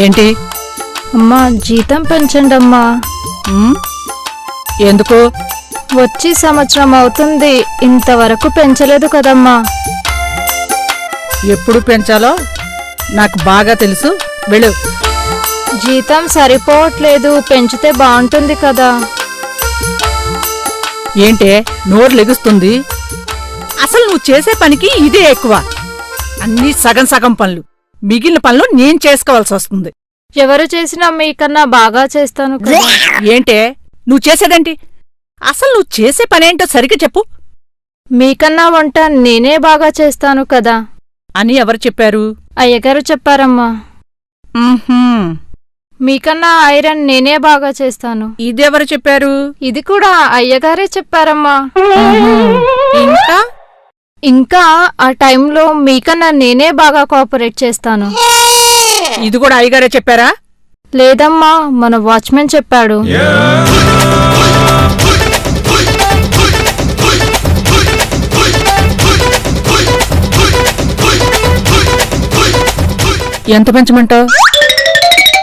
ఏంటి? అమ్మా జీతం పెంచండి అమ్మా. ఎందుకు? వచ్చి సంవత్సరం అవుతుంది, ఇంతవరకు పెంచలేదు కదమ్మా. ఎప్పుడు పెంచాలో నాకు బాగా తెలుసు. వెళ్ళు. జీతం సరిపోవట్లేదు, పెంచితే బాగుంటుంది కదా. ఏంటే నోరు లెగుస్తుంది? అసలు నువ్వు చేసే పనికి ఇదే ఎక్కువ. అన్నీ సగం సగం పనులు, మిగిలిన పనులు నేను చేసుకోవాల్సి వస్తుంది. ఎవరు చేసినా మీకన్నా బాగా చేస్తాను కదా. ఏంటే నువ్వు చేసేదేంటి? అసలు నువ్వు చేసే పనేంటో సరిగ్గా చెప్పు. మీకన్నా వంట నేనే బాగా చేస్తాను కదా అని ఎవరు చెప్పారు? అయ్యగారు చెప్పారమ్మా. మీకన్నా ఐరన్ నేనే బాగా చేస్తాను. ఇదెవరు చెప్పారు? ఇది కూడా అయ్యగారే చెప్పారమ్మా. ఇంకా ఇంకా ఆ టైంలో మీకన్నా నేనే బాగా కోఆపరేట్ చేస్తాను. ఇది కూడా అయ్యగారే చెప్పారా? లేదమ్మా, మన వాచ్మెన్ చెప్పాడు. ఎంత పెంచమంటావు?